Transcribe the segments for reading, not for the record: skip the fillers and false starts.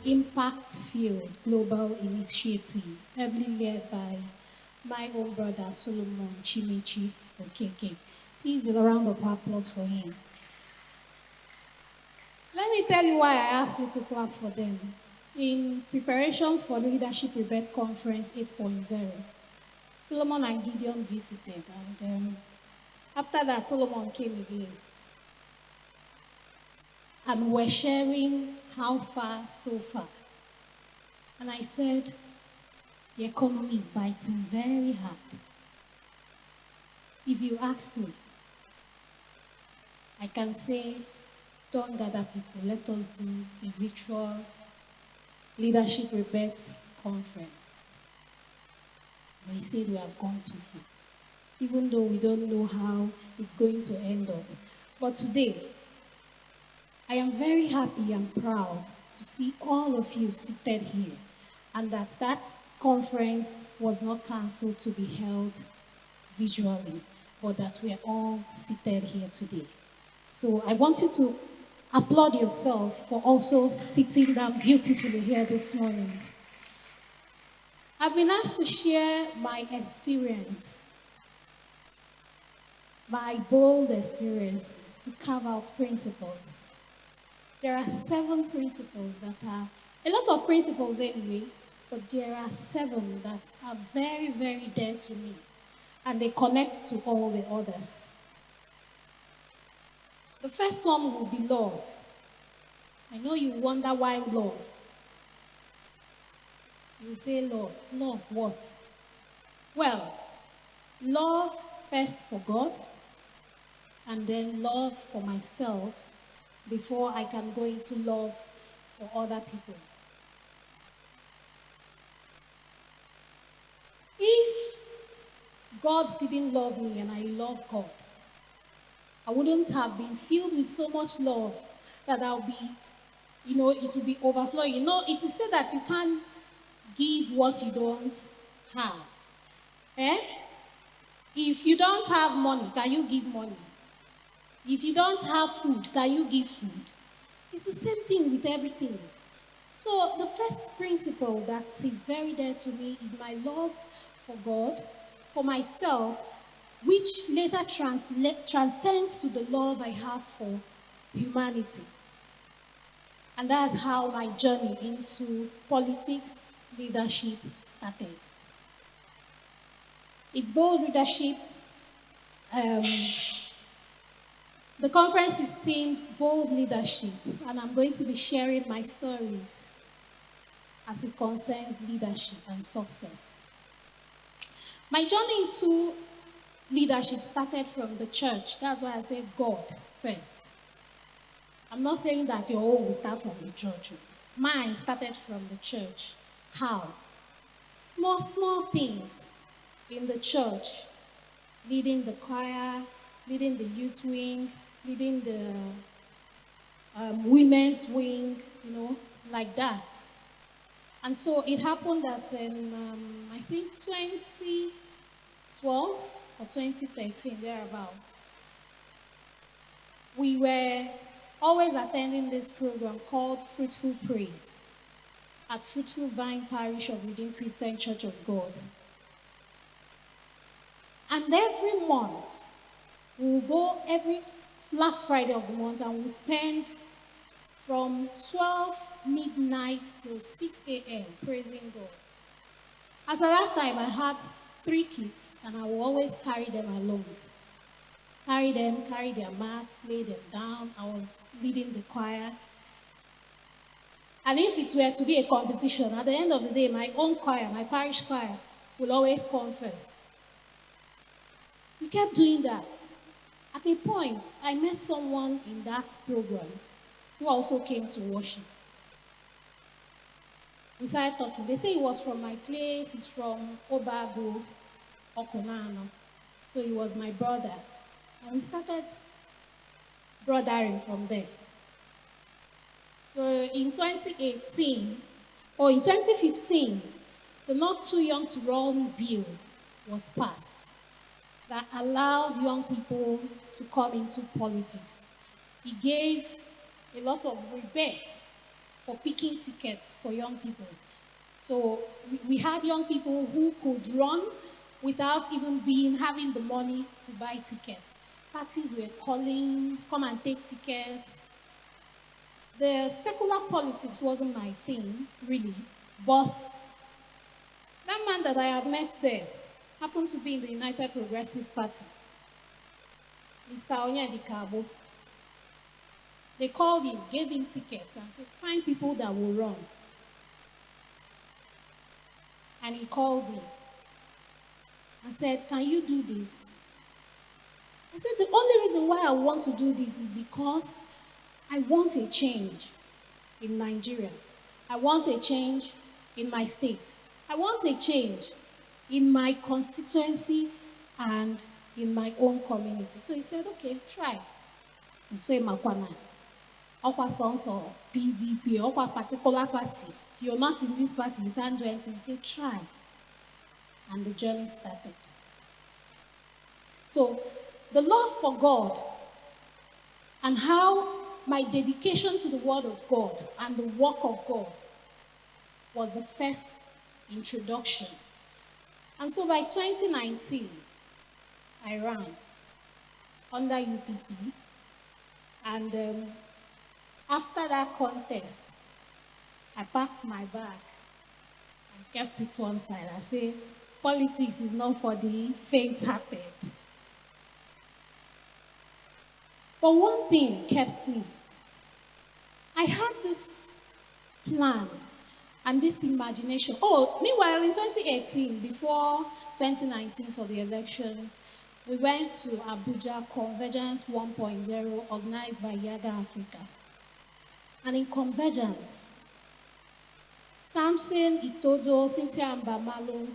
Impact Field Global Initiative, heavily led by my own brother Solomon Chimechi Okeke. Please a round of applause for him. Let me tell you why I asked you to clap for them. In preparation for Leadership Rebirth Conference 8.0, Solomon and Gideon visited, and after that, Solomon came again. And we're sharing how far so far. And I said, the economy is biting very hard. If you ask me, I can say, don't gather people. Let us do a virtual Leadership Rebirth Conference. But he said we have gone too far, even though we don't know how it's going to end up. But today, I am very happy and proud to see all of you seated here, and that conference was not cancelled to be held visually, but that we are all seated here today. So I want you to applaud yourself for also sitting down beautifully here this morning. I've been asked to share my experience, my bold experiences, to carve out principles. There are 7 principles that are, a lot of principles anyway, but there are 7 that are very, very dear to me, and they connect to all the others. The first one will be love. I know you wonder why love. You say love. Love what? Well, love first for God, and then love for myself before I can go into love for other people. If God didn't love me and I love God, I wouldn't have been filled with so much love that I'll be, it will be overflowing. It is said that you can't give what you don't have. Eh? If you don't have money, can you give money? If you don't have food, can you give food? It's the same thing with everything. So the first principle that is very dear to me is my love for God, for myself, which later transcends to the love I have for humanity. And that's how my journey into politics, leadership started. It's bold leadership. The conference is themed Bold Leadership, and I'm going to be sharing my stories as it concerns leadership and success. My journey into leadership started from the church. That's why I said God first. I'm not saying that your own will start from the church. Mine started from the church. How? Small things in the church. Leading the choir, leading the youth wing, leading the women's wing, like that. And so it happened that in, I think, 2012 or 2013, thereabouts, we were always attending this program called Fruitful Praise at Fruitful Vine Parish of Redeemed Christian Church of God. And every month, we'll go every last Friday of the month, and we'll spend from 12 midnight till 6 a.m. praising God. As at that time, I had 3 kids, and I will always carry them along. Carry their mats, lay them down. I was leading the choir. And if it were to be a competition, at the end of the day, my own choir, my parish choir, will always come first. We kept doing that. At a point, I met someone in that program who also came to worship. We started talking. They say he was from my place. He's from Obiajulu, Okunano. So he was my brother. And we started brothering from there. So in 2015, the Not Too Young to Run bill was passed that allowed young people to come into politics. He gave a lot of rebates for picking tickets for young people. So we had young people who could run without even having the money to buy tickets. Parties were calling, come and take tickets. The secular politics wasn't my thing, really, but that man that I had met there happened to be in the United Progressive Party, Mr. Onyedikabo. They called him, gave him tickets, and said, find people that will run. And he called me and said, can you do this? I said, the only reason why I want to do this is because I want a change in Nigeria. I want a change in my state. I want a change in my constituency and in my own community. So he said, okay, try. And say, Makwana, Okwa Sonso, PDP, Okwa particular party. If you're not in this party, you can't do anything. He said, try. And the journey started. So the love for God and how my dedication to the Word of God and the work of God was the first introduction. And so by 2019, I ran under UPP. And after that contest, I packed my bag and kept it one side. I said, politics is not for the faint-hearted. But one thing kept me. I had this plan and this imagination. Oh, meanwhile, in 2018, before 2019 for the elections, we went to Abuja Convergence 1.0 organized by Yaga Africa. And in Convergence, Samson, Itodo, Cynthia Mbamalo,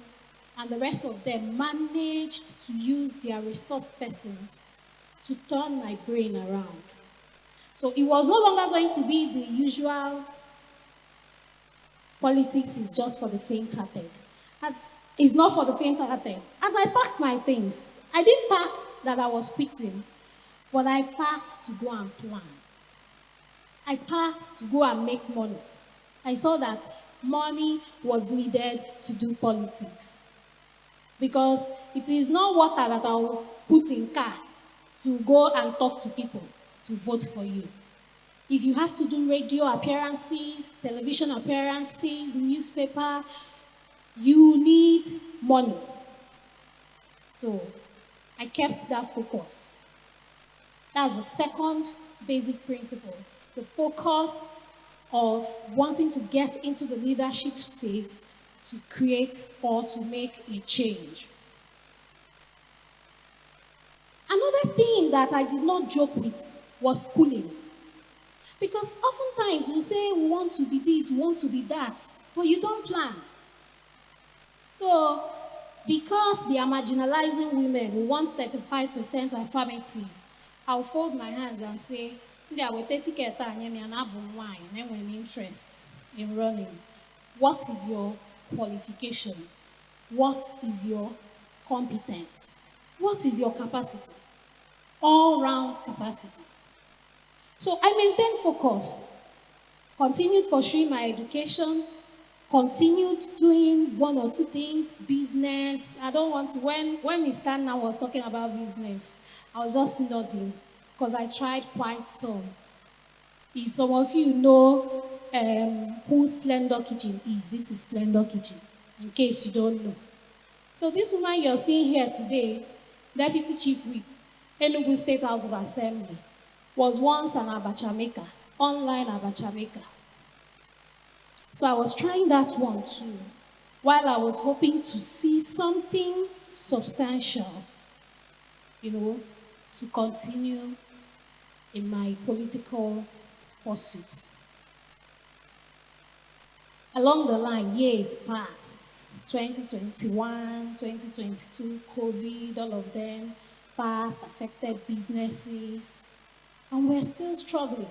and the rest of them managed to use their resource persons to turn my brain around. So it was no longer going to be the usual politics is just for the faint-hearted. It's not for the faint-hearted. As I packed my things, I didn't pack that I was quitting, but I packed to go and plan. I packed to go and make money. I saw that money was needed to do politics. Because it is not water that I'll put in car to go and talk to people to vote for you. If you have to do radio appearances, television appearances, newspaper, you need money. So I kept that focus. That's the second basic principle. The focus of wanting to get into the leadership space to create or to make a change. Another thing that I did not joke with was schooling. Because oftentimes we say we want to be this, we want to be that, but you don't plan. So, because they are marginalizing women who want 35% affirmative, I'll fold my hands and say, I will take ticket and then when interest in running. What is your qualification? What is your competence? What is your capacity? All-round capacity. So I maintained focus, continued pursuing my education, continued doing one or two things, business. I don't want to, when Mr. Now was talking about business, I was just nodding because I tried quite some. If some of you know who Splendor Kitchen is, this is Splendor Kitchen, in case you don't know. So this woman you're seeing here today, Deputy Chief Whip, Enugu State House of Assembly, was once an abacha maker, online abacha maker. So I was trying that one too, while I was hoping to see something substantial, to continue in my political pursuit. Along the line, years passed, 2021, 2022, COVID, all of them passed, affected businesses, and we're still struggling.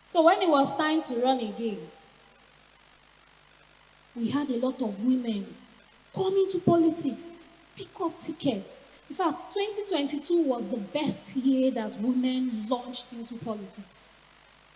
So when it was time to run again, we had a lot of women come into politics, pick up tickets. In fact, 2022 was the best year that women launched into politics.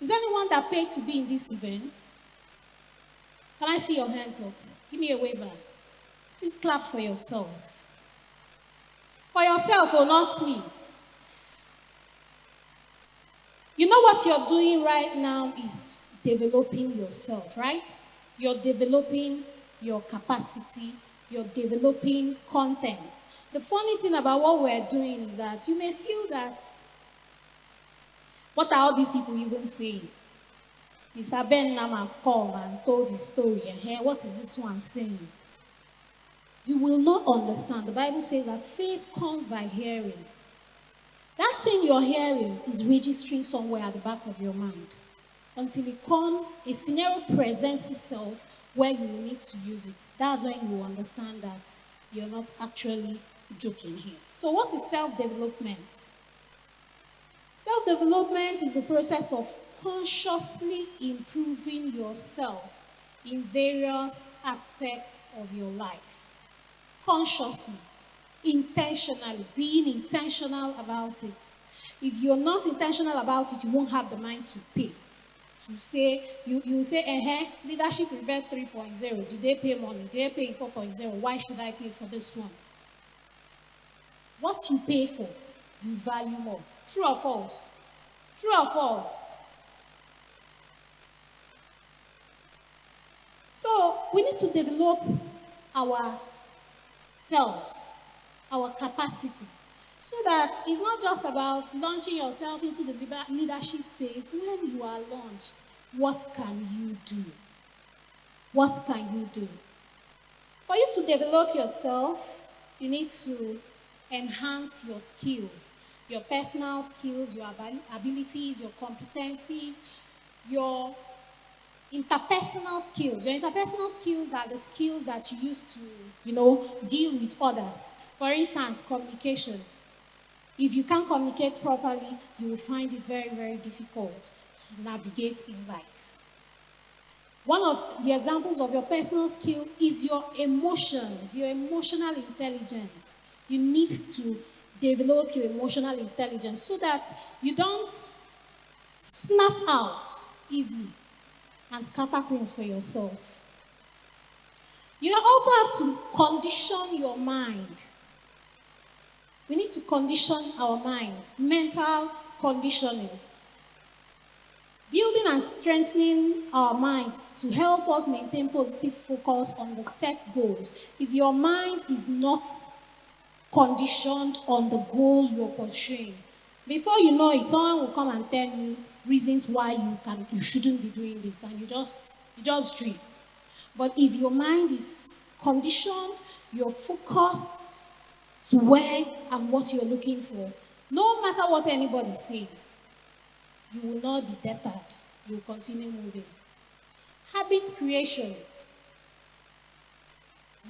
Is anyone that paid to be in this event? Can I see your hands up? Give me a waiver. Please clap for yourself. For yourself or not me. You know what you're doing right now is developing yourself, right? You're developing your capacity, you're developing content. The funny thing about what we're doing is that you may feel that, what are all these people even saying? Mr. Ben Nam have come and told his story, and here, what is this one saying? You will not understand. The Bible says that faith comes by hearing. That thing you're hearing is registering somewhere at the back of your mind until it comes, a scenario presents itself where you will need to use it. That's when you will understand that you're not actually joking here. So what is self-development? Self-development is the process of consciously improving yourself in various aspects of your life. Consciously, intentionally, being intentional about it. If you're not intentional about it, you won't have the mind to pay. To say, you say, leadership rebate 3.0, did they pay money? Did they pay in 4.0? Why should I pay for this one? What you pay for, you value more. True or false? True or false? So we need to develop ourselves, our capacity, so that it's not just about launching yourself into the leadership space. When you are launched, what can you do? What can you do? For you to develop yourself, you need to enhance your skills, your personal skills, your abilities, your competencies, your interpersonal skills. Your interpersonal skills are the skills that you use to, deal with others. For instance, communication. If you can't communicate properly, you will find it very, very difficult to navigate in life. One of the examples of your personal skill is your emotions, your emotional intelligence. You need to develop your emotional intelligence so that you don't snap out easily and scatter things for yourself. You also have to condition your mind. We need to condition our minds, mental conditioning. Building and strengthening our minds to help us maintain positive focus on the set goals. If your mind is not conditioned on the goal you're pursuing, before you know it, someone will come and tell you reasons why you shouldn't be doing this, and you just drift. But if your mind is conditioned, you're focused to where and what you're looking for, no matter what anybody says, you will not be deterred. You will continue moving. Habit creation.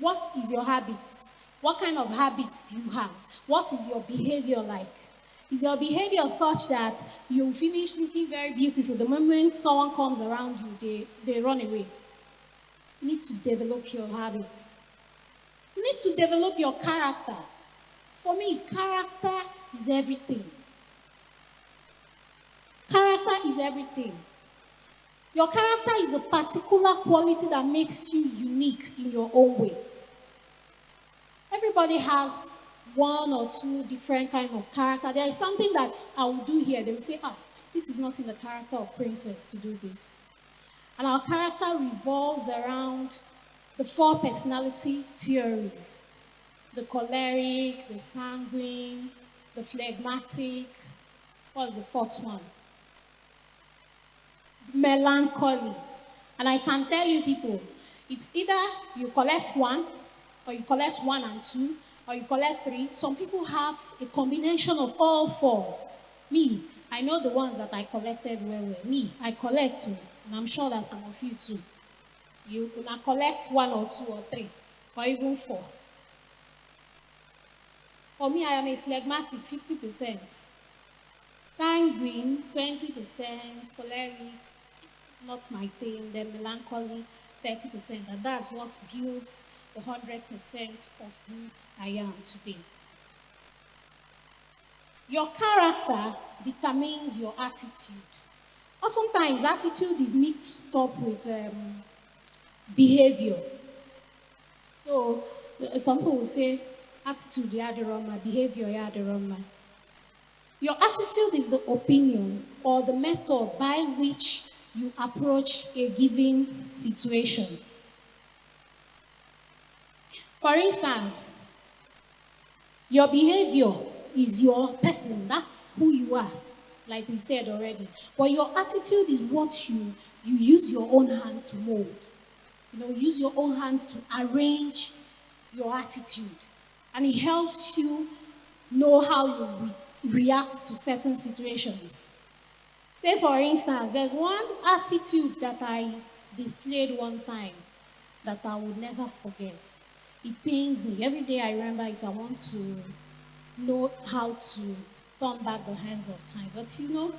What is your habits? What kind of habits do you have? What is your behavior like? Is your behavior such that you finish looking very beautiful? The moment someone comes around you, they run away. You need to develop your habits. You need to develop your character. For me, character is everything. Character is everything. Your character is a particular quality that makes you unique in your own way. Everybody has one or two different kind of character. There is something that I will do here. They will say, this is not in the character of Princess to do this. And our character revolves around the 4 personality theories. The choleric, the sanguine, the phlegmatic. What's the 4th one? Melancholy. And I can tell you people, it's either you collect 1, or you collect 1 and 2, or you collect 3. Some people have a combination of all 4s. Me, I know the ones that I collected well. Me, I collect 2, and I'm sure that some of you too. You can collect 1 or 2 or 3, or even 4. For me, I am a phlegmatic, 50%. Sanguine, 20%. Choleric, not my thing. Then melancholy, 30%. And that's what builds the 100% of who I am today. Your character determines your attitude. Oftentimes, attitude is mixed up with behavior. So, some people will say, attitude, yeah, the wrong man, behavior, yeah, the wrong man. Your attitude is the opinion or the method by which you approach a given situation. For instance, your behavior is your person. That's who you are, like we said already. But your attitude is what you use your own hand to mold. You know, use your own hands to arrange your attitude. And it helps you know how you react to certain situations. Say, for instance, there's one attitude that I displayed one time that I would never forget. It pains me. Every day I remember it, I want to know how to turn back the hands of time. But you know,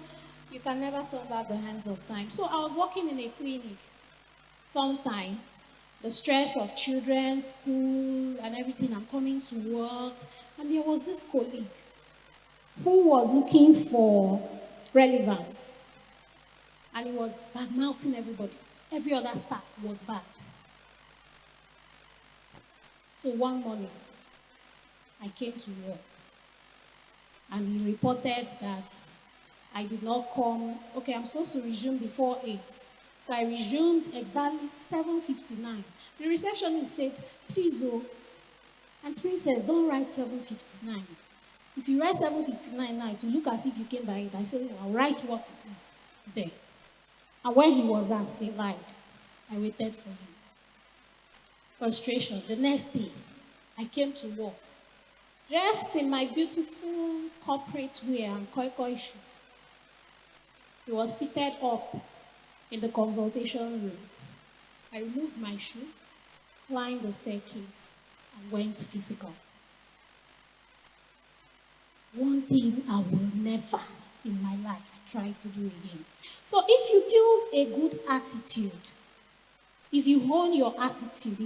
you can never turn back the hands of time. So I was working in a clinic sometime, the stress of children, school, and everything. I'm coming to work, and there was this colleague who was looking for relevance, and he was bad mouthing everybody. Every other staff was bad. So one morning, I came to work, and he reported that I did not come. Okay, I'm supposed to resume before 8. So I resumed exactly 7:59. The receptionist said, please, oh, Auntie Princess, don't write 7:59. If you write 7:59 now, it will look as if you came by it. I said, I'll write what it is there. And when he was asked, he lied. I waited for him. Frustration. The next day, I came to work, dressed in my beautiful corporate wear and koi shoe. He was seated up in the consultation room. I removed my shoe, climbed the staircase, and went physical. One thing I will never in my life try to do again. So if you build a good attitude, if you hone your attitude,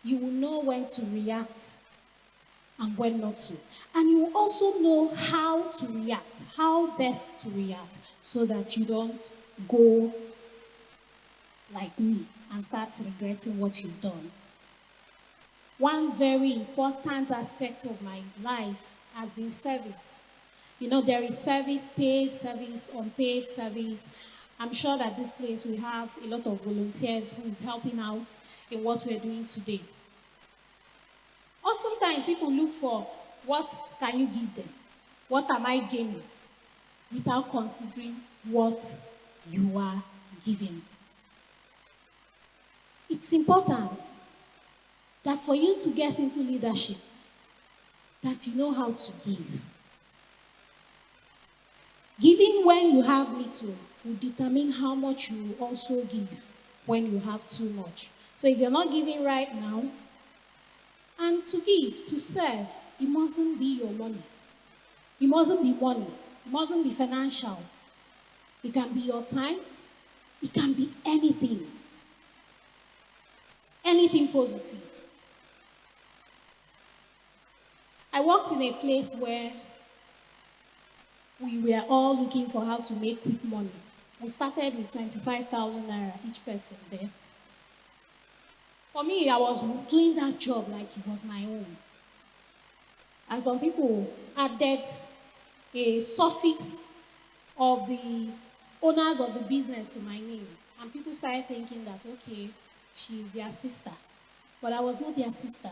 you will know when to react and when not to. And you will also know how to react, how best to react, so that you don't go like me and start regretting what you've done. One very important aspect of my life has been service. You know, there is service, paid service, unpaid service. I'm sure that this place we have a lot of volunteers who is helping out in what we're doing today. Oftentimes people look for what can you give them? What am I gaining? Without considering what you are giving. It's important that for you to get into leadership, that you know how to give. Giving when you have little will determine how much you will also give when you have too much. So if you're not giving right now, and to give, to serve, it mustn't be your money. It mustn't be money. It mustn't be financial. It can be your time. It can be anything. Anything positive. I worked in a place where we were all looking for how to make quick money. We started with 25,000 naira each person there. For me, I was doing that job like it was my own. And some people added a suffix of the owners of the business to my name. And people started thinking that, okay, she is their sister. But I was not their sister.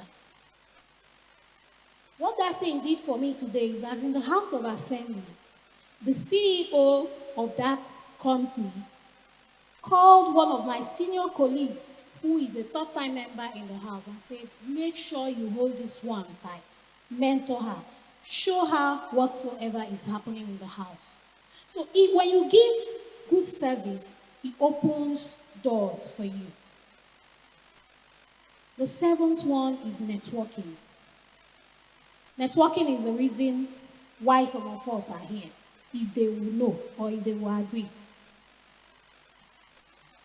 What that thing did for me today is that in the House of Assembly, the CEO of that company called one of my senior colleagues, who is a third-time member in the house, and said, make sure you hold this one tight, mentor her, show her whatsoever is happening in the house. So when you give good service, it opens doors for you. The seventh one is networking. Networking is the reason why some of us are here, if they will know or if they will agree.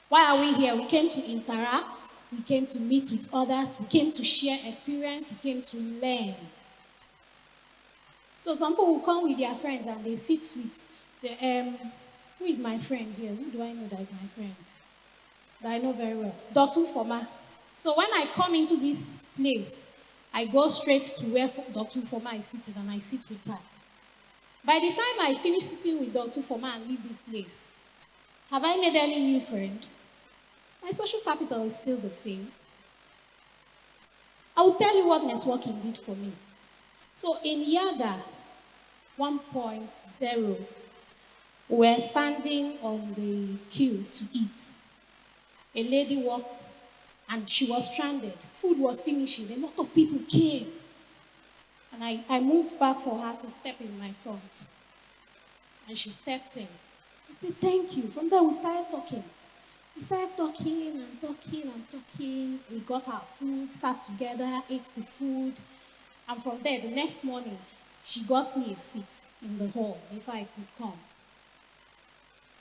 Why are we here? We came to interact, we came to meet with others, we came to share experience, we came to learn. So some people will come with their friends and they sit with The, who is my friend here? Who do I know that is my friend? That I know very well. Dr. Foma. So when I come into this place, I go straight to where Dr. Foma is sitting and I sit with her. By the time I finish sitting with Dr. Foma and leave this place, have I made any new friend? My social capital is still the same. I will tell you what networking did for me. So in Yaga 1.0, we were standing on the queue to eat. A lady walked and she was stranded. Food was finishing. A lot of people came. And I moved back for her to step in my front. And she stepped in. I said, thank you. From there, we started talking. We started talking and talking and talking. We got our food, sat together, ate the food. And from there, the next morning, she got me a seat in the hall if I could come.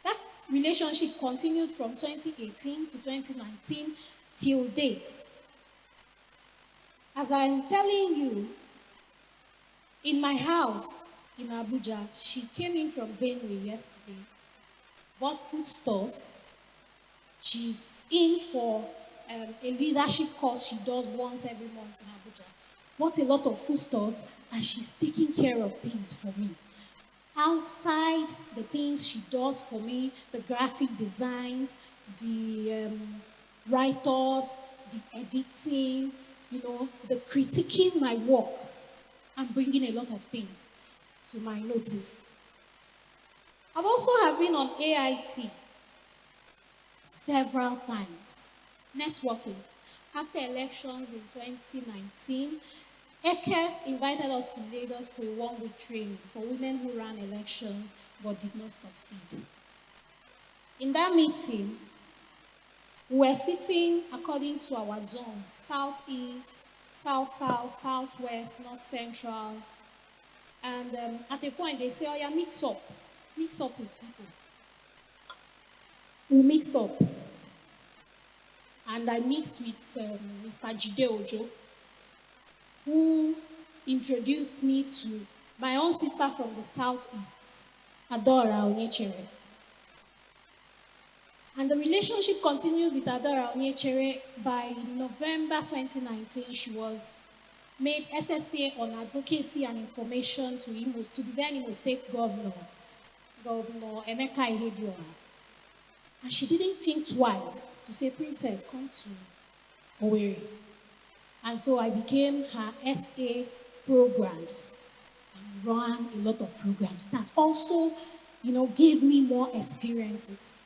That relationship continued from 2018 to 2019 till date. As I'm telling you, in my house in Abuja, she came in from Benue yesterday, bought food stores. She's in for a leadership course she does once every month in Abuja. Bought a lot of food stores, and she's taking care of things for me. Outside the things she does for me, the graphic designs, the write-ups, the editing, the critiquing my work, and bringing a lot of things to my notice. I've also have been on AIT several times, networking. After elections in 2019, EKES invited us to Lagos for a one-week training for women who ran elections but did not succeed. In that meeting, we were sitting according to our zones: southeast, south-south, southwest, north-central. And at a point, they say, oh yeah, mix up with people. We mixed up. And I mixed with Mr. Jide Ojo, who introduced me to my own sister from the southeast, Adora Onyechere. And the relationship continued with Adora Onyechere. By November 2019, she was made SSA on advocacy and information to the then Imo State Governor Emeka Ihedioha. And she didn't think twice to say, Princess, come to Owerri. And so I became her SA programs and ran a lot of programs that also, gave me more experiences.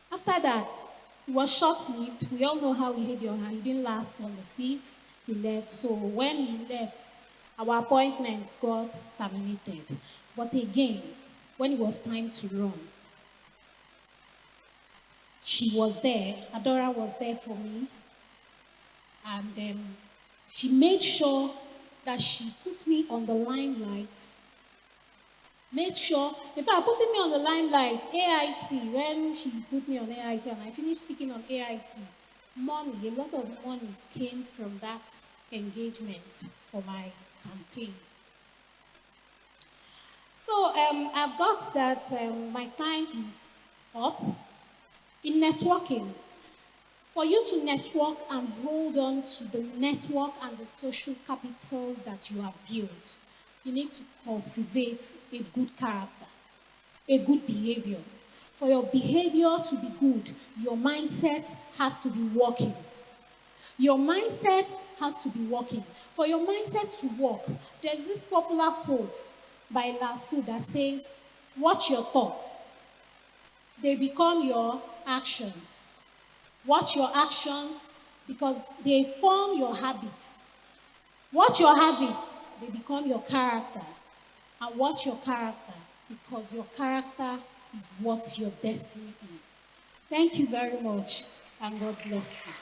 After that, it was short-lived. We all know how he didn't last on the seats. He left. So when he left, our appointments got terminated. But again, when it was time to run, she was there. Adora was there for me. And she made sure that she put me on the limelight. Made sure, in fact, putting me on the limelight, AIT, when she put me on AIT and I finished speaking on AIT, a lot of monies came from that engagement for my campaign. So I've got that my time is up. In networking, for you to network and hold on to the network and the social capital that you have built, you need to cultivate a good character, a good behavior. For your behavior to be good, your mindset has to be working. Your mindset has to be working. For your mindset to work, there's this popular quote by LRC that says, watch your thoughts. They become your actions. Watch your actions because they form your habits. Watch your habits, they become your character. And watch your character because your character is what your destiny is. Thank you very much, and God bless you.